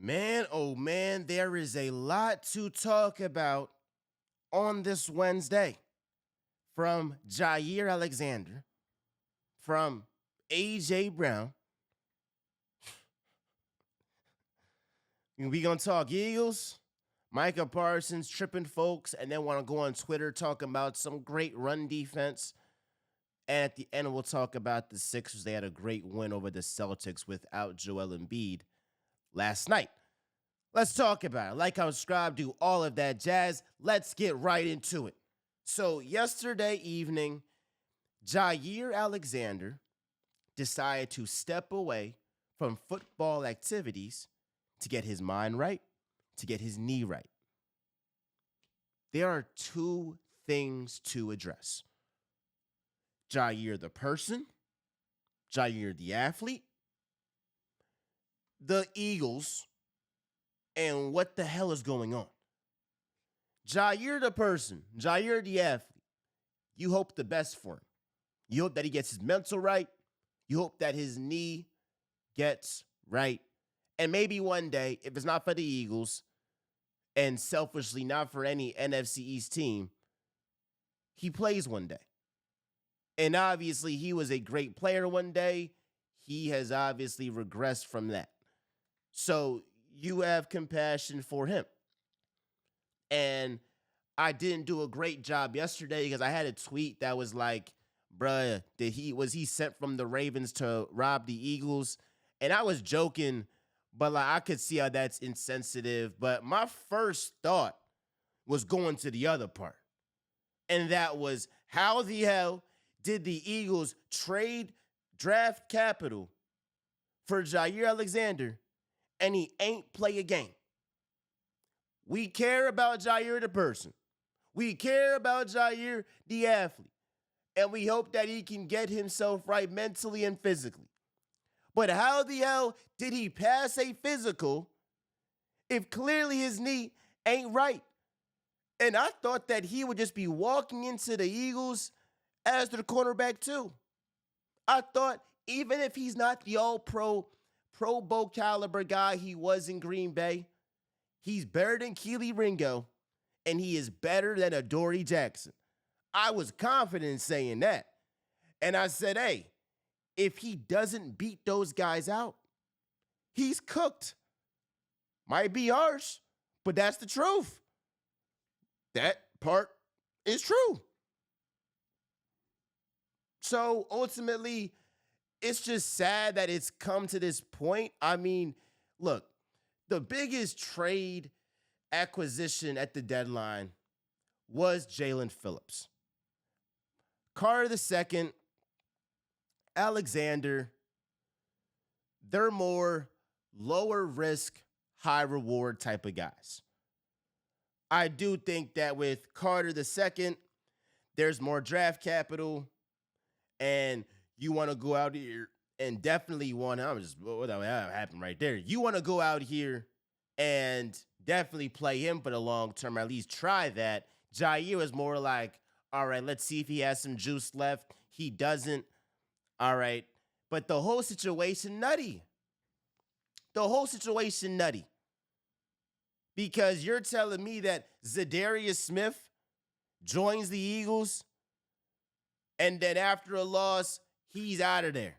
Man, oh man, there is a lot to talk about on this Wednesday. From Jaire Alexander, from AJ Brown. We gonna talk Eagles, Micah Parsons tripping folks, and then want to go on Twitter talking about some great run defense. And at the end, we'll talk about the Sixers. They had a great win over the Celtics without Joel Embiid last night. Let's talk about it. Like I was described, do all of that jazz. Let's get right into it. So yesterday evening, Jaire Alexander decided to step away from football activities to get his mind right, to get his knee right. There are two things to address. Jaire the person, Jaire the athlete, the Eagles, and what the hell is going on. Jaire the person, Jaire the athlete, you hope the best for him. You hope that he gets his mental right. You hope that his knee gets right. And maybe one day, if it's not for the Eagles, and selfishly not for any NFC East team, he plays one day. And obviously, he was a great player one day. He has obviously regressed from that. So you have compassion for him. And I didn't do a great job yesterday because I had a tweet that was like, bruh, was he sent from the Ravens to rob the Eagles? And I was joking, but like I could see how that's insensitive. But my first thought was going to the other part. And that was, how the hell did the Eagles trade draft capital for Jaire Alexander and he ain't play a game? We care about Jaire the person. We care about Jaire the athlete. And we hope that he can get himself right mentally and physically. But how the hell did he pass a physical if clearly his knee ain't right? And I thought that he would just be walking into the Eagles as the cornerback too. I thought even if he's not the all-pro, Pro Bowl caliber guy he was in Green Bay, he's better than Keely Ringo, and he is better than Adoree Jackson. I was confident in saying that. And I said, hey, if he doesn't beat those guys out, he's cooked. Might be harsh, but that's the truth. That part is true. So ultimately, it's just sad that it's come to this point. I mean, look, the biggest trade acquisition at the deadline was Jalen Phillips. Carter II, Alexander, they're more lower risk, high reward type of guys. I do think that with Carter II, there's more draft capital, and you want to go out here and definitely what happened right there. You want to go out here and definitely play him for the long term, or at least try that. Jaire is more like, all right, let's see if he has some juice left. He doesn't. All right. But the whole situation nutty. The whole situation nutty. Because you're telling me that Zadarius Smith joins the Eagles, and then after a loss, he's out of there.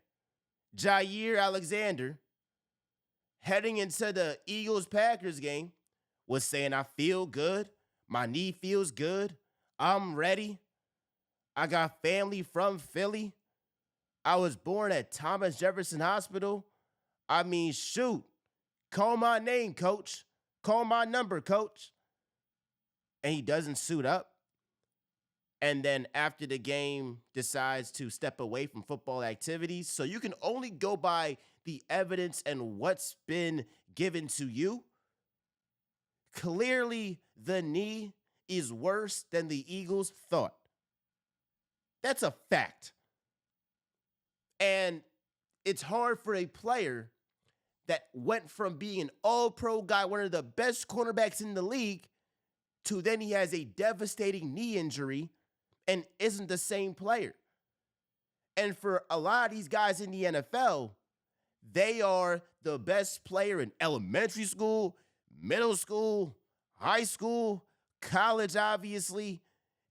Jaire Alexander, heading into the Eagles-Packers game, was saying, I feel good. My knee feels good. I'm ready. I got family from Philly. I was born at Thomas Jefferson Hospital. I mean, shoot. Call my name, coach. Call my number, coach. And he doesn't suit up. And then after the game decides to step away from football activities. So you can only go by the evidence and what's been given to you. Clearly, the knee is worse than the Eagles thought. That's a fact. And it's hard for a player that went from being an all-pro guy, one of the best cornerbacks in the league, to then he has a devastating knee injury and isn't the same player. And for a lot of these guys in the NFL, they are the best player in elementary school, middle school, high school, college, obviously,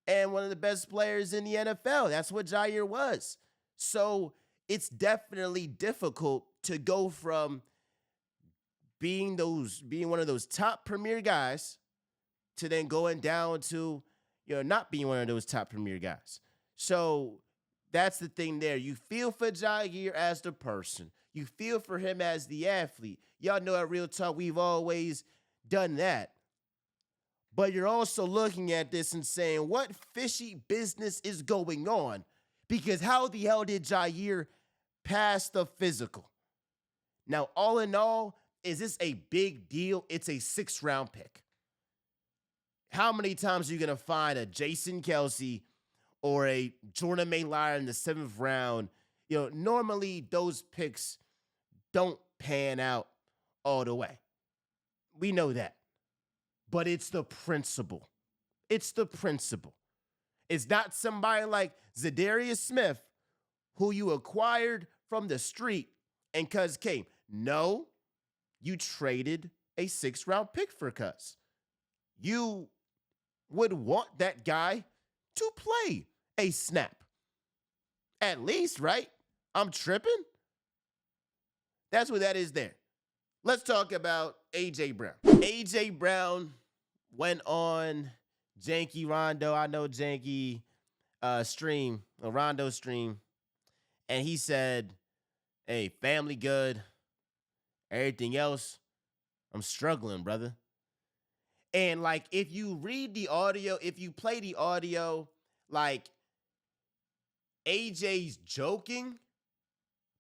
and one of the best players in the NFL. That's what Jaire was. So it's definitely difficult to go from being one of those top premier guys to then going down to, not being one of those top premier guys. So that's the thing there. You feel for Jaire as the person. You feel for him as the athlete. Y'all know at Real Talk, we've always done that. But you're also looking at this and saying, what fishy business is going on? Because how the hell did Jaire pass the physical? Now, all in all, is this a big deal? It's a 6th-round pick. How many times are you going to find a Jason Kelsey or a Jordan Maylard in the 7th round? Normally those picks don't pan out all the way. We know that. But it's the principle. It's the principle. It's not somebody like Zadarius Smith, who you acquired from the street and Cuz came. No, you traded a 6th-round pick for Cuz. You would want that guy to play a snap. At least, right? I'm tripping? That's what that is there. Let's talk about A.J. Brown. A.J. Brown went on Janky Rondo. I know Janky stream, a Rondo stream. And he said, hey, family good. Everything else, I'm struggling, brother. And, if you read the audio, if you play the audio, AJ's joking,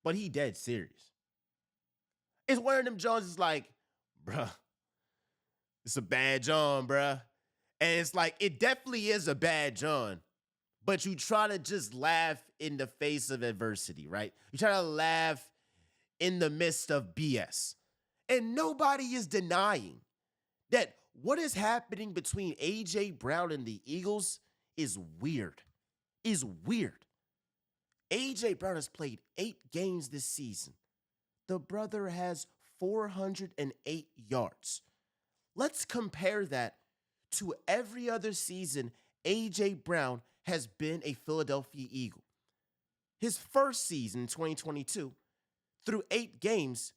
but he dead serious. It's one of them Jones is like, bruh, it's a bad John, bruh. And it's it definitely is a bad John, but you try to just laugh in the face of adversity, right? You try to laugh in the midst of BS. And nobody is denying that what is happening between A.J. Brown and the Eagles is weird. Is weird. A.J. Brown has played 8 games this season. The brother has 408 yards. Let's compare that to every other season A.J. Brown has been a Philadelphia Eagle. His first season in 2022, through 8 games,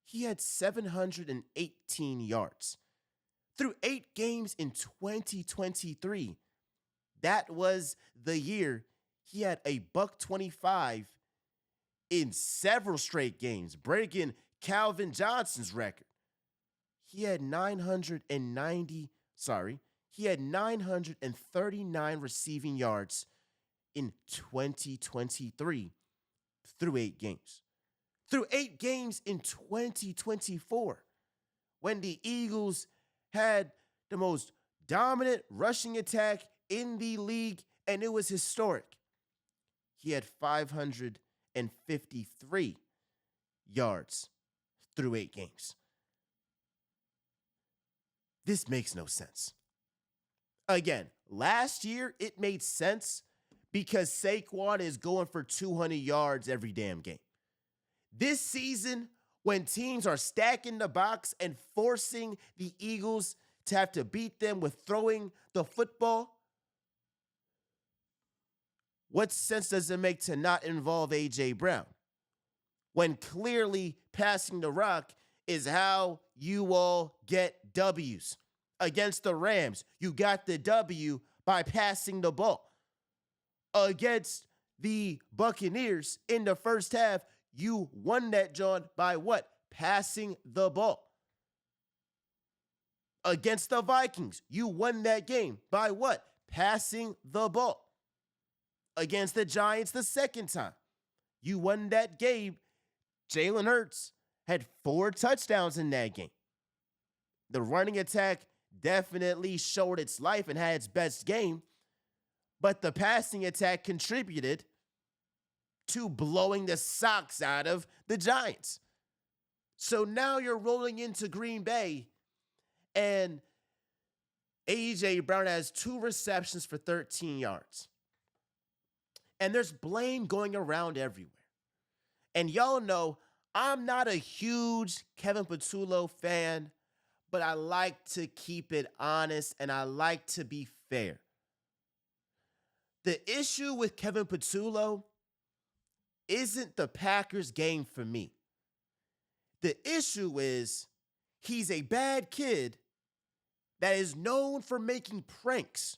he had 718 yards. Through 8 games in 2023, that was the year he had a $125 in several straight games, breaking Calvin Johnson's record. He had 939 receiving yards in 2023 through 8 games. Through 8 games in 2024, when the Eagles had the most dominant rushing attack in the league, and it was historic. He had 553 yards through 8 games. This makes no sense. Again, last year it made sense because Saquon is going for 200 yards every damn game. This season, when teams are stacking the box and forcing the Eagles to have to beat them with throwing the football, what sense does it make to not involve A.J. Brown when clearly passing the rock is how you all get W's? Against the Rams, you got the W by passing the ball. Against the Buccaneers in the first half, you won that, John, by what? Passing the ball. Against the Vikings, you won that game by what? Passing the ball. Against the Giants the second time, you won that game. Jalen Hurts had 4 touchdowns in that game. The running attack definitely showed its life and had its best game, but the passing attack contributed to blowing the socks out of the Giants. So now you're rolling into Green Bay, and A.J. Brown has 2 receptions for 13 yards. And there's blame going around everywhere. And y'all know I'm not a huge Kevin Patullo fan, but I like to keep it honest and I like to be fair. The issue with Kevin Patullo isn't the Packers game for me. The issue is he's a bad kid that is known for making pranks.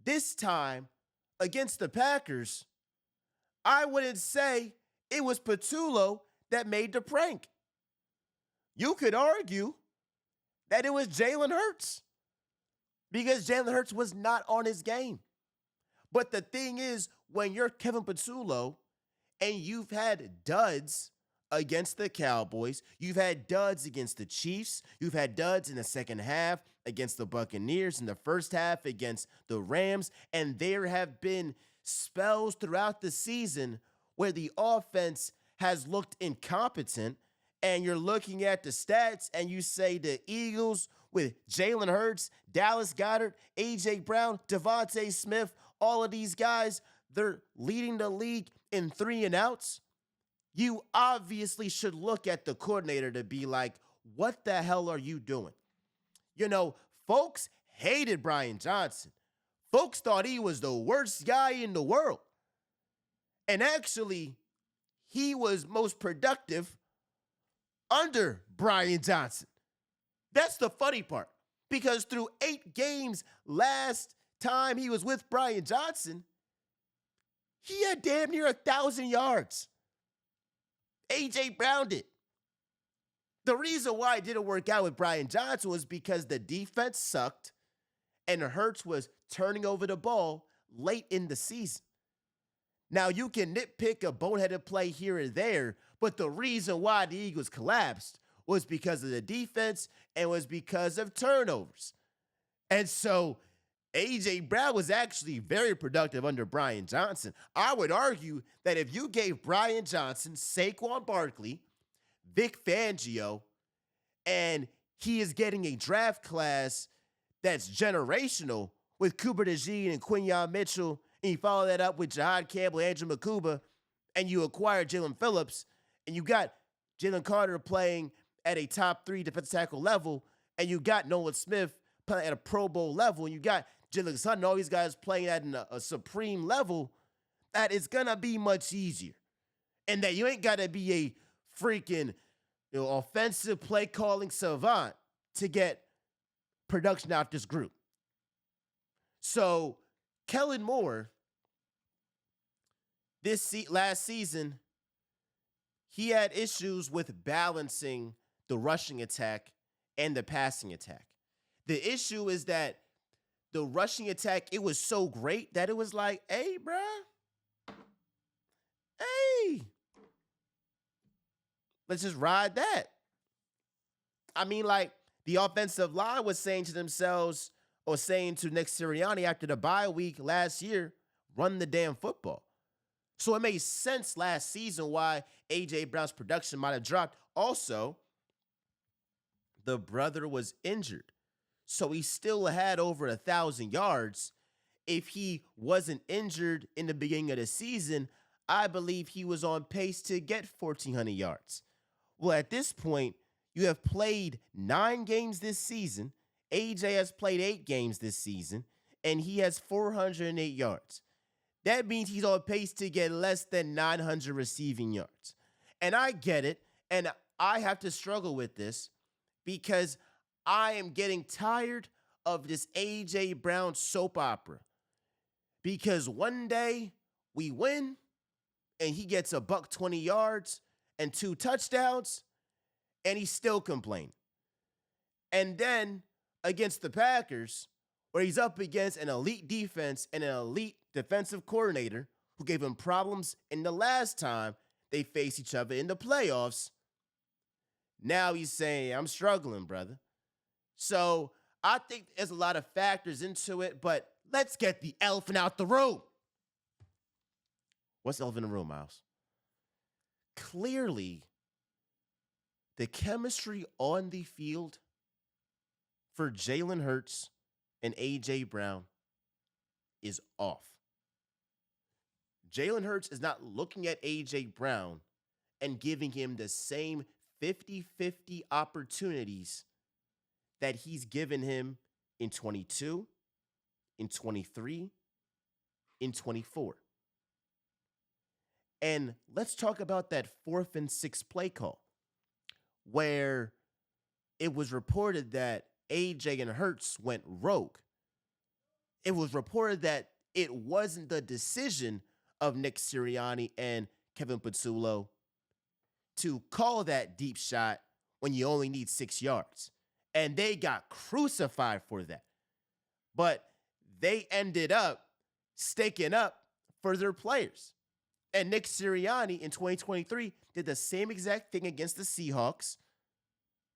This time, against the Packers, I wouldn't say it was Patullo that made the prank. You could argue that it was Jalen Hurts because Jalen Hurts was not on his game. But the thing is, when you're Kevin Patullo and you've had duds against the Cowboys, you've had duds against the Chiefs, you've had duds in the second half against the Buccaneers, in the first half against the Rams, and there have been spells throughout the season where the offense has looked incompetent, and you're looking at the stats and you say the Eagles with Jalen Hurts, Dallas Goedert, A.J. Brown, Devontae Smith, all of these guys, they're leading the league in 3 and outs. You obviously should look at the coordinator to be like, what the hell are you doing? You know, folks hated Brian Johnson. Folks thought he was the worst guy in the world. And actually, he was most productive under Brian Johnson. That's the funny part. Because through 8 games last time he was with Brian Johnson, he had damn near 1,000 yards. A.J. Brown did. The reason why it didn't work out with Brian Johnson was because the defense sucked and Hurts was turning over the ball late in the season. Now, you can nitpick a boneheaded play here and there, but the reason why the Eagles collapsed was because of the defense and was because of turnovers. And so A.J. Brown was actually very productive under Brian Johnson. I would argue that if you gave Brian Johnson, Saquon Barkley, Vic Fangio, and he is getting a draft class that's generational with Cooper DeJean and Quinyon Mitchell, and you follow that up with Jahad Campbell, Andrew Makuba, and you acquire Jalen Phillips, and you got Jalen Carter playing at a top 3 defensive tackle level, and you got Nolan Smith playing at a Pro Bowl level, and you got Jalen Sutton, all these guys playing at a supreme level, that it's going to be much easier. And that you ain't got to be a freaking offensive play calling savant to get production out this group. So Kellen Moore, last season, he had issues with balancing the rushing attack and the passing attack. The issue is that the rushing attack, it was so great that it was like, hey, bruh, hey, let's just ride that. I mean, like, the offensive line was saying to themselves, or saying to Nick Sirianni after the bye week last year, run the damn football. So it made sense last season why A.J. Brown's production might have dropped. Also, the brother was injured. So he still had over 1,000 yards. If he wasn't injured in the beginning of the season, I believe he was on pace to get 1,400 yards. Well, at this point, you have played 9 games this season. AJ has played 8 games this season, and he has 408 yards. That means he's on pace to get less than 900 receiving yards. And I get it, and I have to struggle with this because I am getting tired of this A.J. Brown soap opera. Because one day we win and he gets $120 yards and 2 touchdowns and he's still complaining. And then against the Packers, where he's up against an elite defense and an elite defensive coordinator who gave him problems in the last time they faced each other in the playoffs, now he's saying, I'm struggling, brother. So I think there's a lot of factors into it, but let's get the elephant out the room. What's the elephant in the room, Miles? Clearly, the chemistry on the field for Jalen Hurts and A.J. Brown is off. Jalen Hurts is not looking at A.J. Brown and giving him the same 50-50 opportunities that he's given him in 22, in 23, in 24. And let's talk about that 4th and 6th play call where it was reported that AJ and Hurts went rogue. It was reported that it wasn't the decision of Nick Sirianni and Kevin Patullo to call that deep shot when you only need 6 yards. And they got crucified for that. But they ended up staking up for their players. And Nick Sirianni in 2023 did the same exact thing against the Seahawks.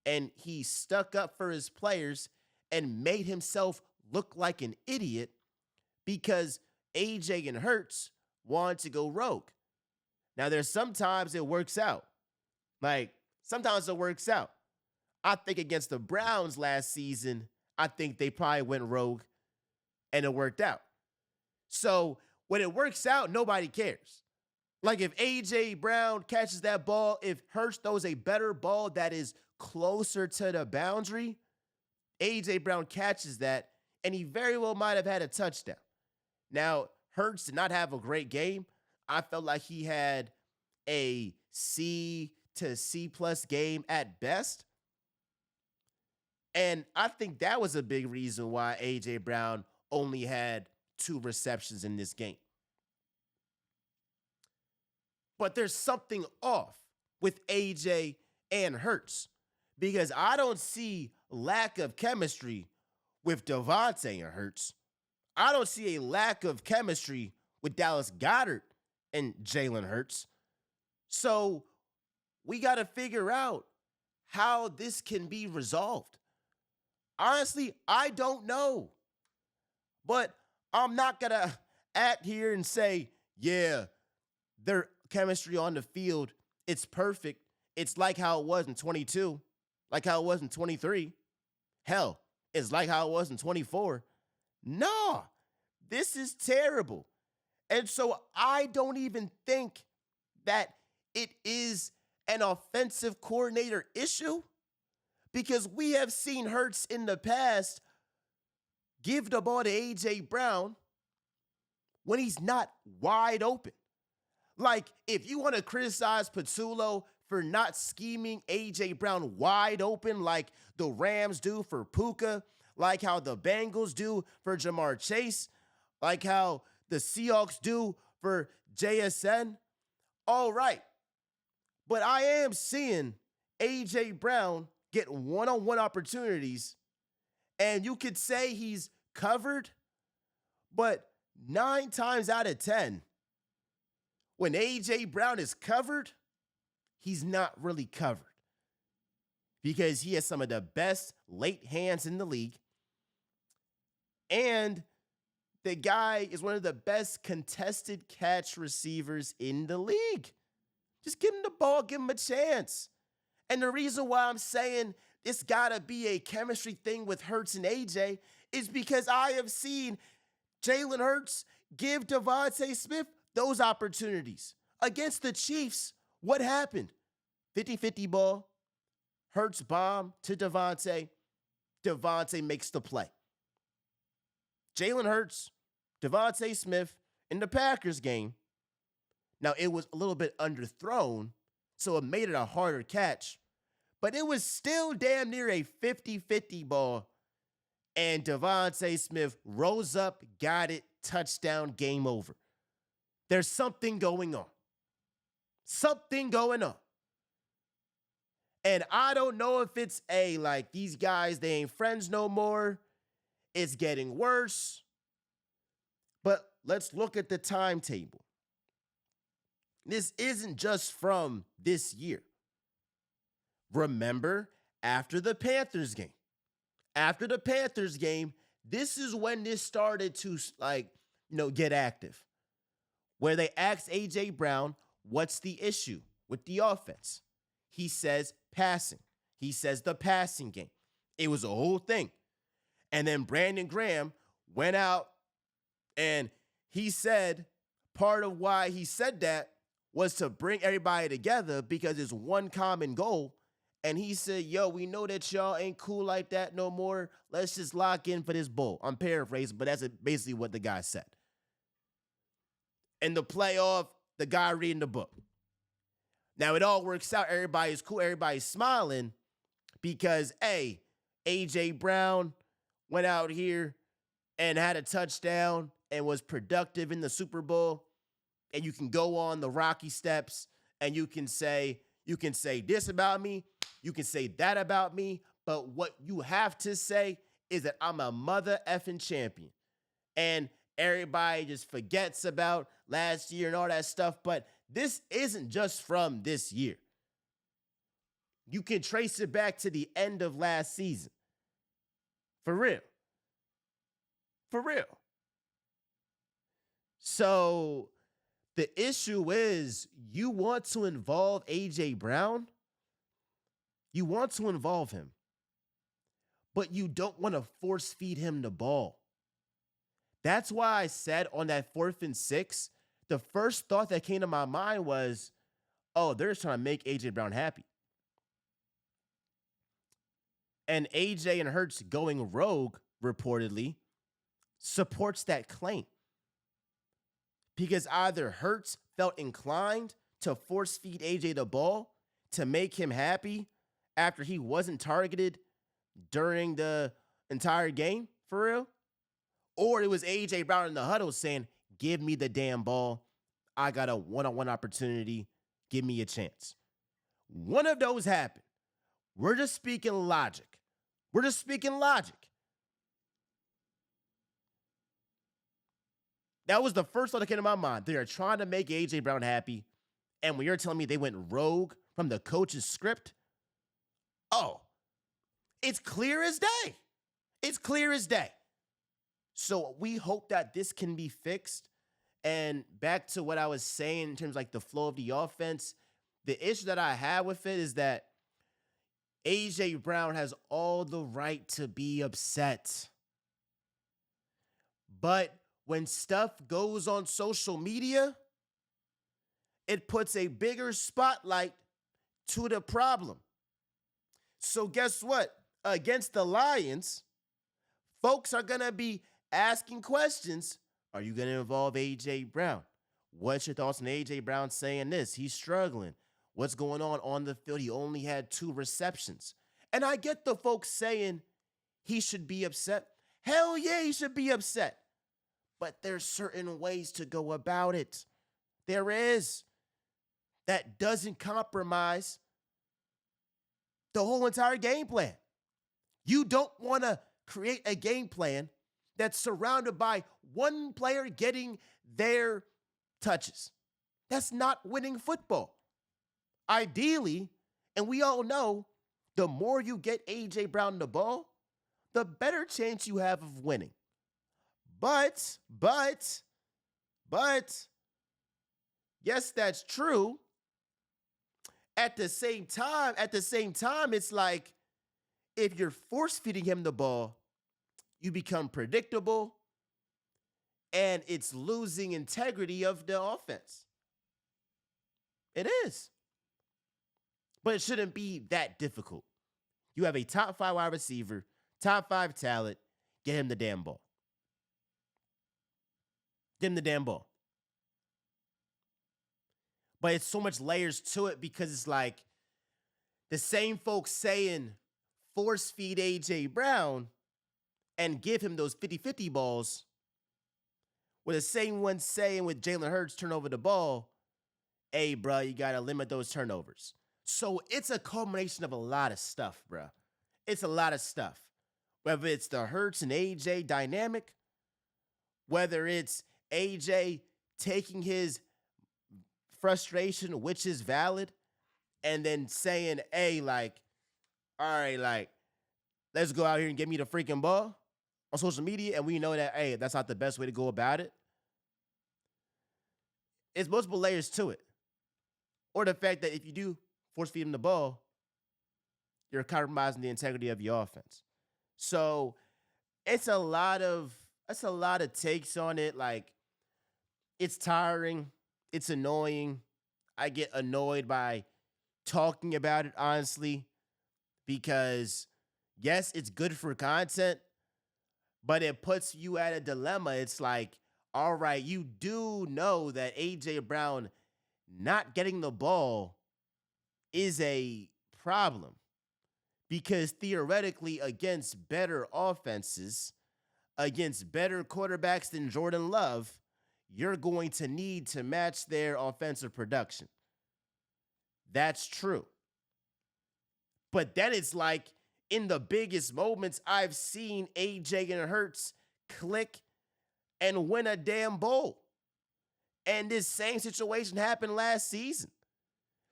And he stuck up for his players and made himself look like an idiot because AJ and Hurts wanted to go rogue. Now, there's sometimes it works out. Sometimes it works out. I think against the Browns last season, I think they probably went rogue and it worked out. So when it works out, nobody cares. Like if A.J. Brown catches that ball, if Hurts throws a better ball that is closer to the boundary, A.J. Brown catches that, and he very well might have had a touchdown. Now, Hurts did not have a great game. I felt like he had a C to C+ game at best. And I think that was a big reason why A.J. Brown only had 2 receptions in this game. But there's something off with A.J. and Hurts because I don't see lack of chemistry with Devontae and Hurts. I don't see a lack of chemistry with Dallas Goedert and Jalen Hurts. So we got to figure out how this can be resolved. Honestly, I don't know. But I'm not going to act here and say, yeah, their chemistry on the field, it's perfect. It's like how it was in 22, like how it was in 23. Hell, it's like how it was in 24. No, this is terrible. And so I don't even think that it is an offensive coordinator issue because we have seen Hurts in the past give the ball to A.J. Brown when he's not wide open. Like, if you want to criticize Patullo for not scheming A.J. Brown wide open like the Rams do for Puka, like how the Bengals do for Jamar Chase, like how the Seahawks do for JSN, all right. But I am seeing A.J. Brown get one-on-one opportunities, and you could say he's covered, but 9 times out of 10, when A.J. Brown is covered, he's not really covered because he has some of the best late hands in the league. And the guy is one of the best contested catch receivers in the league. Just give him the ball, give him a chance. And the reason why I'm saying it's got to be a chemistry thing with Hurts and AJ is because I have seen Jalen Hurts give Devontae Smith those opportunities. Against the Chiefs, what happened? 50-50 ball. Hurts bomb to Devontae. Devontae makes the play. Jalen Hurts, Devontae Smith in the Packers game. Now, it was a little bit underthrown, so it made it a harder catch. But it was still damn near a 50-50 ball. And Devontae Smith rose up, got it, touchdown, game over. There's something going on. Something going on. And I don't know if it's like these guys, they ain't friends no more. It's getting worse. But let's look at the timetable. This isn't just from this year. Remember, after the Panthers game. After the Panthers game, this is when this started to, get active. Where they asked A.J. Brown, what's the issue with the offense? He says passing. He says the passing game. It was a whole thing. And then Brandon Graham went out and he said part of why he said that was to bring everybody together because it's one common goal. And he said, yo, we know that y'all ain't cool like that no more. Let's just lock in for this bowl. I'm paraphrasing, but that's basically what the guy said. In the playoff, the guy reading the book. Now, it all works out. Everybody's cool. Everybody's smiling because, A, A.J. Brown went out here and had a touchdown and was productive in the Super Bowl. And you can go on the Rocky steps and you can say this about me. You can say that about me. But what you have to say is that I'm a mother effing champion. And everybody just forgets about last year and all that stuff. But this isn't just from this year. You can trace it back to the end of last season. For real. For real. So the issue is you want to involve A.J. Brown. You want to involve him. But you don't want to force feed him the ball. That's why I said on that 4th and 6, the first thought that came to my mind was, oh, they're just trying to make A.J. Brown happy. And A.J. and Hurts going rogue, reportedly, supports that claim. Because either Hurts felt inclined to force feed A.J. the ball to make him happy after he wasn't targeted during the entire game, for real, or it was A.J. Brown in the huddle saying, give me the damn ball. I got a one-on-one opportunity. Give me a chance. One of those happened. We're just speaking logic. We're just speaking logic. That was the first thought that came to my mind. They are trying to make A.J. Brown happy. And when you're telling me they went rogue from the coach's script, oh, it's clear as day. It's clear as day. So we hope that this can be fixed. And back to what I was saying in terms of like the flow of the offense, the issue that I have with it is that A.J. Brown has all the right to be upset. But when stuff goes on social media, it puts a bigger spotlight to the problem. So guess what? Against the Lions, folks are going to be asking questions. Are you going to involve A.J. Brown? What's your thoughts on A.J. Brown saying this? He's struggling. What's going on the field? He only had 2 receptions. And I get the folks saying he should be upset. Hell yeah, he should be upset. But there's certain ways to go about it. There is. That doesn't compromise the whole entire game plan. You don't want to create a game plan that's surrounded by one player getting their touches. That's not winning football. Ideally, and we all know, the more you get A.J. Brown the ball, the better chance you have of winning. But, yes, that's true. At the same time, it's like if you're force feeding him the ball, you become predictable and it's losing integrity of the offense. It is. But it shouldn't be that difficult. You have a top 5 wide receiver, top 5 talent, get him the damn ball. Get him the damn ball. But it's so much layers to it because it's like the same folks saying force feed A.J. Brown and give him those 50-50 balls were the same ones saying with Jalen Hurts turn over the ball, hey, bro, you got to limit those turnovers. So it's a culmination of a lot of stuff, bro. It's a lot of stuff. Whether it's the Hurts and A.J. dynamic, whether it's A.J. taking his frustration, which is valid, and then saying, hey, like, all right, like, let's go out here and get me the freaking ball on social media, and we know that, hey, that's not the best way to go about it. It's multiple layers to it. Or the fact that if you do force feed him the ball, you're compromising the integrity of your offense. So it's a lot of takes on it. Like, it's tiring. It's annoying. I get annoyed by talking about it, honestly, because yes, it's good for content, but it puts you at a dilemma. It's like, all right, you do know that A.J. Brown not getting the ball is a problem because theoretically, against better offenses, against better quarterbacks than Jordan Love, you're going to need to match their offensive production. That's true. But then it's like in the biggest moments, I've seen AJ and Hurts click and win a damn bowl. And this same situation happened last season.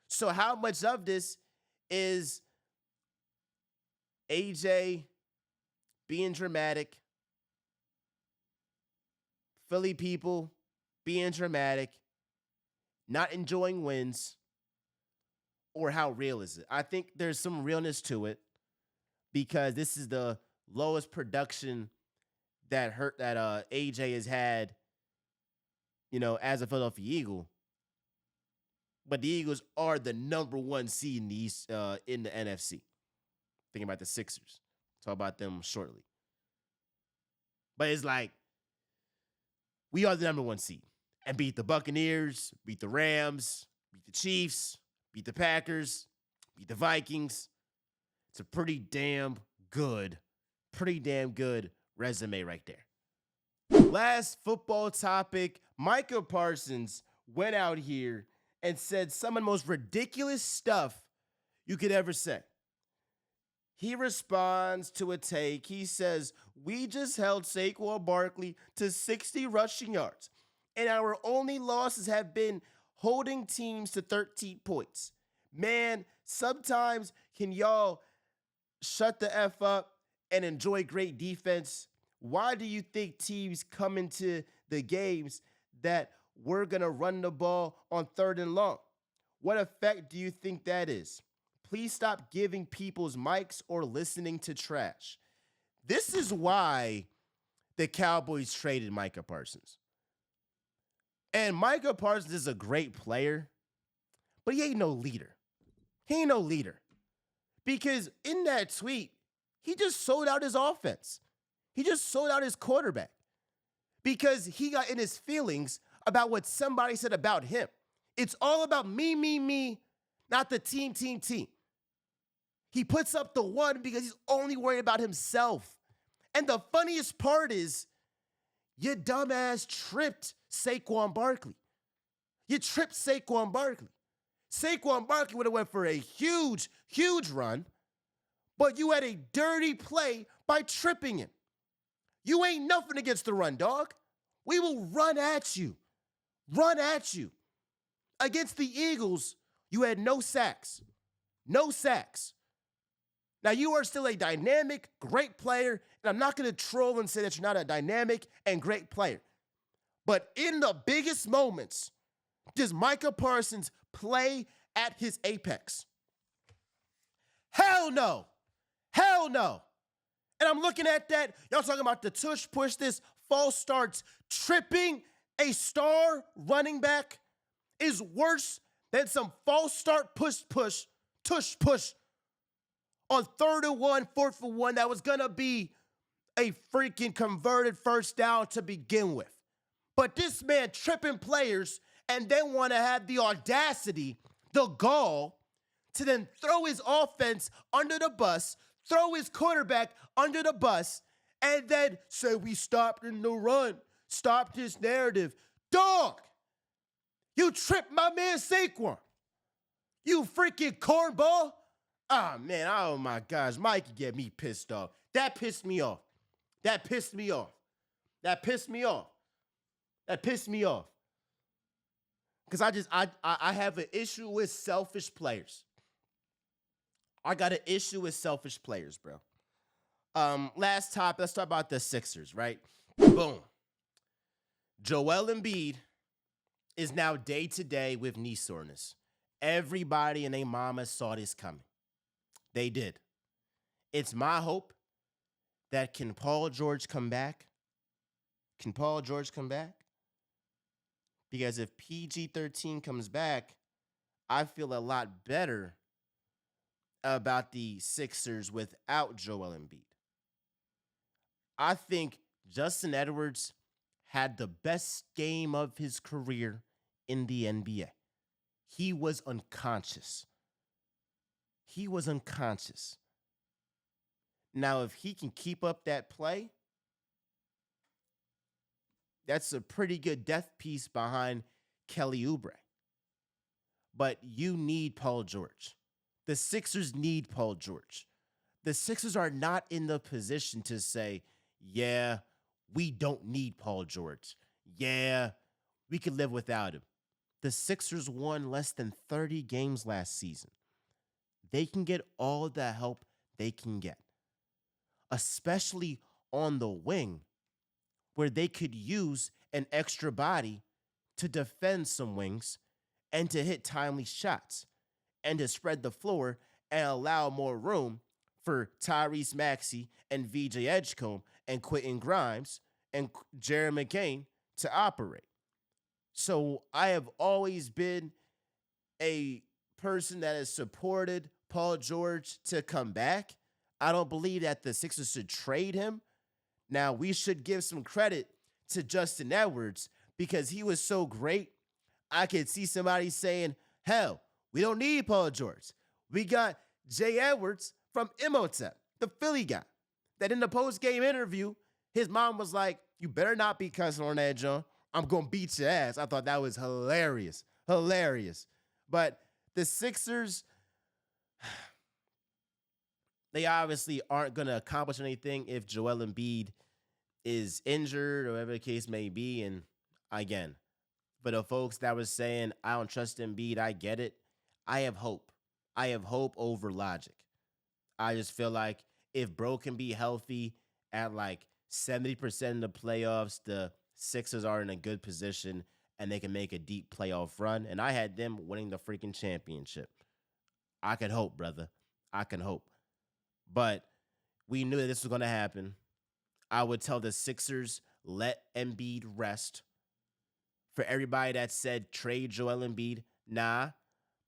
So how much of this is AJ being dramatic, Philly people being dramatic, not enjoying wins, or how real is it? I think there's some realness to it because this is the lowest production that AJ has had, as a Philadelphia Eagle. But the Eagles are the number one seed in the East, in the NFC. Thinking about the Sixers. Talk about them shortly. But it's like, we are the number one seed and beat the Buccaneers, beat the Rams, beat the Chiefs, beat the Packers, beat the Vikings. It's a pretty damn good resume right there. Last football topic, Micah Parsons went out here and said some of the most ridiculous stuff you could ever say. He responds to a take. He says, we just held Saquon Barkley to 60 rushing yards, and our only losses have been holding teams to 13 points. Man, sometimes can y'all shut the F up and enjoy great defense? Why do you think teams come into the games that we're going to run the ball on 3rd and long? What effect do you think that is? Please stop giving people's mics or listening to trash. This is why the Cowboys traded Micah Parsons. And Micah Parsons is a great player, but he ain't no leader. He ain't no leader. Because in that tweet, he just sold out his offense. He just sold out his quarterback because he got in his feelings about what somebody said about him. It's all about me, not the team. He puts up the one because he's only worried about himself. And the funniest part is, your dumbass tripped Saquon Barkley. You tripped Saquon Barkley. Saquon Barkley would have went for a huge run, but you had a dirty play by tripping him. You ain't nothing against the run, dog. We will run at you. Run at you. Against the Eagles, you had no sacks. No sacks. Now, you are still a dynamic, great player, and I'm not going to troll and say that you're not a dynamic and great player. But in the biggest moments, does Micah Parsons play at his apex? Hell no. Hell no. And I'm looking at that. Y'all talking about the tush push, this false starts. Tripping a star running back is worse than some false start tush push on 3rd and 1, 4th and 1 that was going to be a freaking converted first down to begin with. But this man tripping players and then want to have the audacity, the gall, to then throw his offense under the bus, throw his quarterback under the bus, and then say we stopped in the run, stopped his narrative. Dog, you tripped my man Saquon. You freaking cornball. Oh, man, oh, my gosh. Mike get me pissed off. That pissed me off. That pissed me off. That pissed me off. That pissed me off. Because I have an issue with selfish players. I got an issue with selfish players, bro. Last topic, let's talk about the Sixers, right? Boom. Joel Embiid is now day-to-day with knee soreness. Everybody and their mama saw this coming. They did. It's my hope that can Paul George come back? Can Paul George come back? Because if PG-13 comes back, I feel a lot better about the Sixers without Joel Embiid. I think Justin Edwards had the best game of his career in the NBA. He was unconscious. He was unconscious. Now, if he can keep up that play, that's a pretty good death piece behind Kelly Oubre. But you need Paul George. The Sixers need Paul George. The Sixers are not in the position to say, yeah, we don't need Paul George. Yeah, we could live without him. The Sixers won less than 30 games last season. They can get all the help they can get, especially on the wing, where they could use an extra body to defend some wings and to hit timely shots and to spread the floor and allow more room for Tyrese Maxey and VJ Edgecombe and Quentin Grimes and Jared McCain to operate. So I have always been a person that has supported Paul George to come back. I don't believe that the Sixers should trade him. Now, we should give some credit to Justin Edwards because he was so great. I could see somebody saying, hell, we don't need Paul George. We got Jay Edwards from Imhotep, the Philly guy, that in the post-game interview, his mom was like, you better not be cussing on that, John. I'm going to beat your ass. I thought that was hilarious. Hilarious. But the Sixers, they obviously aren't going to accomplish anything if Joel Embiid is injured or whatever the case may be. And again, for the folks that was saying, I don't trust Embiid, I get it. I have hope. I have hope over logic. I just feel like if bro can be healthy at like 70% in the playoffs, the Sixers are in a good position and they can make a deep playoff run. And I had them winning the freaking championship. I can hope, brother. I can hope. But we knew that this was going to happen. I would tell the Sixers, let Embiid rest. For everybody that said trade Joel Embiid, nah.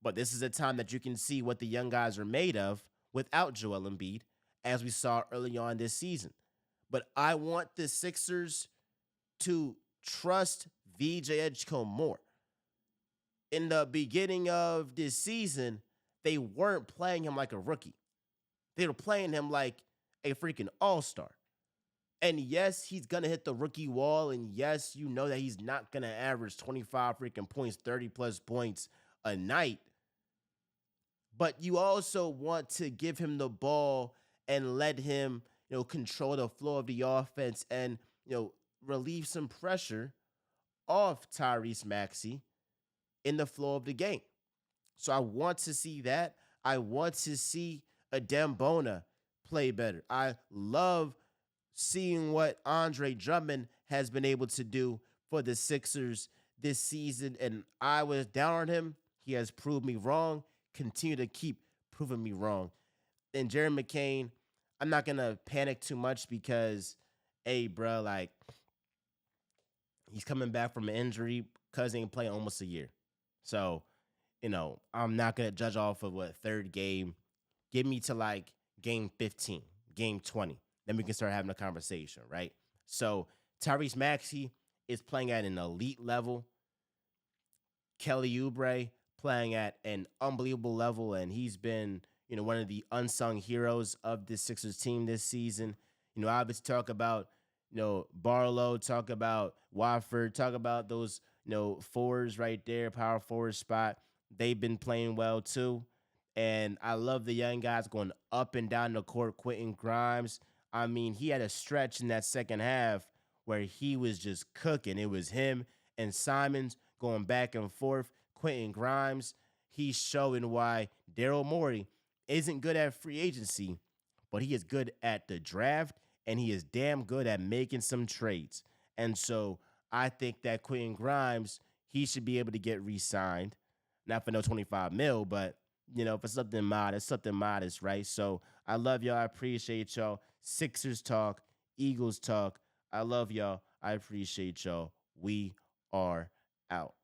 But this is a time that you can see what the young guys are made of without Joel Embiid, as we saw early on this season. But I want the Sixers to trust VJ Edgecombe more. In the beginning of this season, they weren't playing him like a rookie. They were playing him like a freaking all-star. And yes, he's going to hit the rookie wall. And yes, you know that he's not going to average 25 freaking points, 30-plus points a night. But you also want to give him the ball and let him, control the flow of the offense and, relieve some pressure off Tyrese Maxey in the flow of the game. So I want to see that. I want to see Adem Bona play better. I love seeing what Andre Drummond has been able to do for the Sixers this season. And I was down on him. He has proved me wrong. Continue to keep proving me wrong. And Jared McCain, I'm not going to panic too much because, hey, bro, like, he's coming back from an injury because he ain't playing almost a year. So, I'm not going to judge off of what third game. Give me to like game 15, game 20. Then we can start having a conversation, right? So Tyrese Maxey is playing at an elite level. Kelly Oubre playing at an unbelievable level, and he's been, one of the unsung heroes of this Sixers team this season. Obviously talk about, Barlow, talk about Wofford, talk about those, forwards right there, power forward spot. They've been playing well too. And I love the young guys going up and down the court. Quentin Grimes, I mean, he had a stretch in that second half where he was just cooking. It was him and Simons going back and forth. Quentin Grimes, he's showing why Daryl Morey isn't good at free agency, but he is good at the draft, and he is damn good at making some trades. And so I think that Quentin Grimes, he should be able to get re-signed. Not for no 25 mil, but, for something modest, right? So I love y'all. I appreciate y'all. Sixers talk, Eagles talk. I love y'all. I appreciate y'all. We are out.